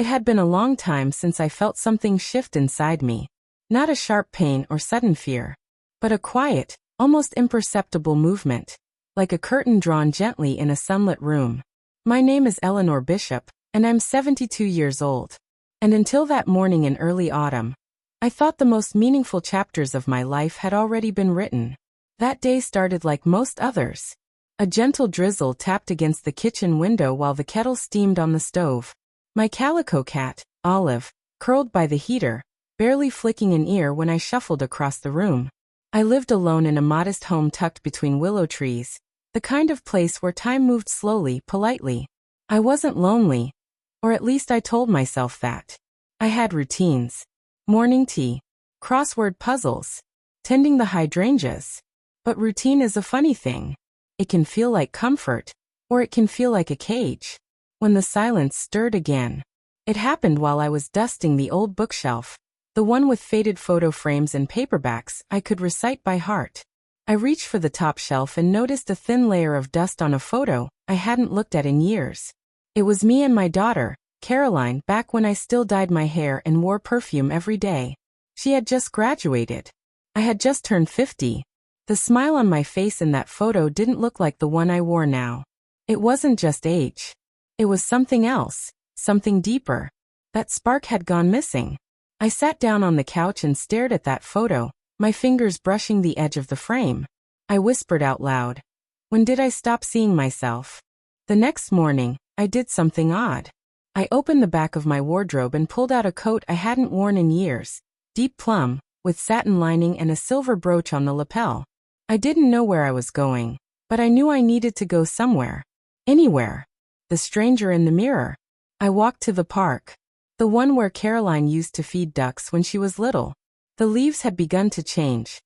It had been a long time since I felt something shift inside me. Not a sharp pain or sudden fear, but a quiet, almost imperceptible movement, like a curtain drawn gently in a sunlit room. My name is Eleanor Bishop, and I'm 72 years old. And until that morning in early autumn, I thought the most meaningful chapters of my life had already been written. That day started like most others. A gentle drizzle tapped against the kitchen window while the kettle steamed on the stove. My calico cat, Olive, curled by the heater, barely flicking an ear when I shuffled across the room. I lived alone in a modest home tucked between willow trees, the kind of place where time moved slowly, politely. I wasn't lonely, or at least I told myself that. I had routines. Morning tea, crossword puzzles, tending the hydrangeas. But routine is a funny thing. It can feel like comfort, or it can feel like a cage. When the silence stirred again, it happened while I was dusting the old bookshelf, the one with faded photo frames and paperbacks I could recite by heart. I reached for the top shelf and noticed a thin layer of dust on a photo I hadn't looked at in years. It was me and my daughter, Caroline, back when I still dyed my hair and wore perfume every day. She had just graduated. I had just turned 50. The smile on my face in that photo didn't look like the one I wore now. It wasn't just age. It was something else, something deeper. That spark had gone missing. I sat down on the couch and stared at that photo, my fingers brushing the edge of the frame. I whispered out loud, "When did I stop seeing myself?" The next morning, I did something odd. I opened the back of my wardrobe and pulled out a coat I hadn't worn in years, deep plum, with satin lining and a silver brooch on the lapel. I didn't know where I was going, but I knew I needed to go somewhere. Anywhere. The stranger in the mirror. I walked to the park. The one where Caroline used to feed ducks when she was little. The leaves had begun to change.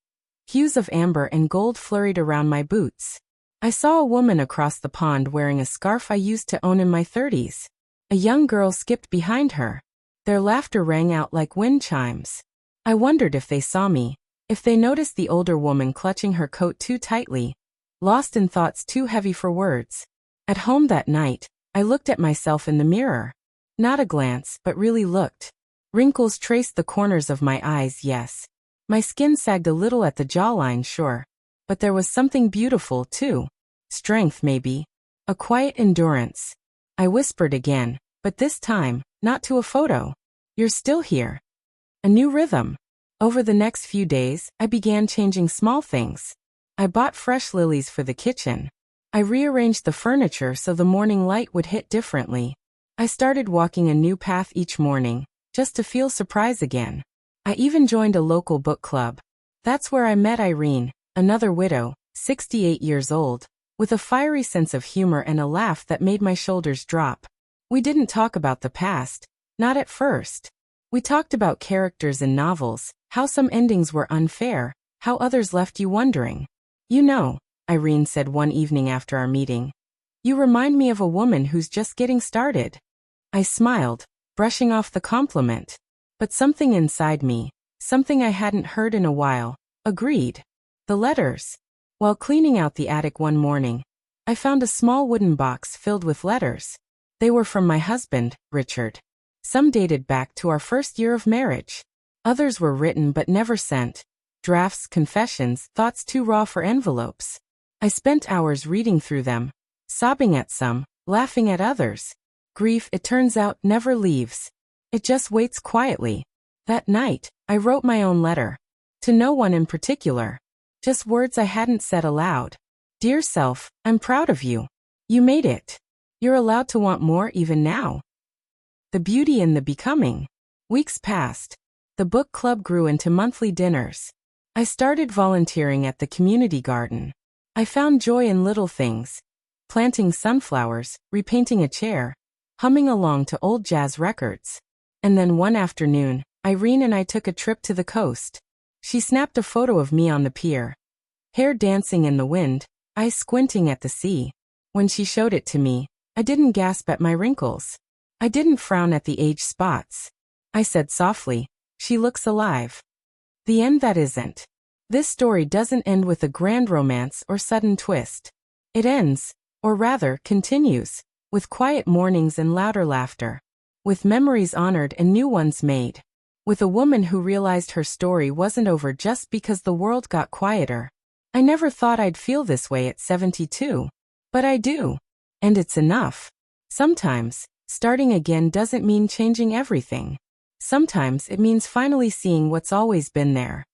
Hues of amber and gold flurried around my boots. I saw a woman across the pond wearing a scarf I used to own in my 30s. A young girl skipped behind her. Their laughter rang out like wind chimes. I wondered if they saw me, if they noticed the older woman clutching her coat too tightly, lost in thoughts too heavy for words. At home that night, I looked at myself in the mirror. Not a glance, but really looked. Wrinkles traced the corners of my eyes, yes. My skin sagged a little at the jawline, sure. But there was something beautiful, too. Strength, maybe. A quiet endurance. I whispered again, but this time, not to a photo. "You're still here." A new rhythm. Over the next few days, I began changing small things. I bought fresh lilies for the kitchen. I rearranged the furniture so the morning light would hit differently. I started walking a new path each morning, just to feel surprise again. I even joined a local book club. That's where I met Irene, another widow, 68 years old, with a fiery sense of humor and a laugh that made my shoulders drop. We didn't talk about the past, not at first. We talked about characters in novels, how some endings were unfair, how others left you wondering. "You know," Irene said one evening after our meeting, "you remind me of a woman who's just getting started." I smiled, brushing off the compliment. But something inside me, something I hadn't heard in a while, agreed. The letters. While cleaning out the attic one morning, I found a small wooden box filled with letters. They were from my husband, Richard. Some dated back to our first year of marriage. Others were written but never sent. Drafts, confessions, thoughts too raw for envelopes. I spent hours reading through them, sobbing at some, laughing at others. Grief, it turns out, never leaves. It just waits quietly. That night, I wrote my own letter. To no one in particular. Just words I hadn't said aloud. "Dear self, I'm proud of you. You made it. You're allowed to want more even now." The beauty in the becoming. Weeks passed. The book club grew into monthly dinners. I started volunteering at the community garden. I found joy in little things. Planting sunflowers, repainting a chair, humming along to old jazz records. And then one afternoon, Irene and I took a trip to the coast. She snapped a photo of me on the pier. Hair dancing in the wind, eyes squinting at the sea. When she showed it to me, I didn't gasp at my wrinkles. I didn't frown at the age spots. I said softly, "She looks alive." The end that isn't. This story doesn't end with a grand romance or sudden twist. It ends, or rather, continues, with quiet mornings and louder laughter. With memories honored and new ones made. With a woman who realized her story wasn't over just because the world got quieter. I never thought I'd feel this way at 72. But I do. And it's enough. Sometimes, starting again doesn't mean changing everything. Sometimes it means finally seeing what's always been there.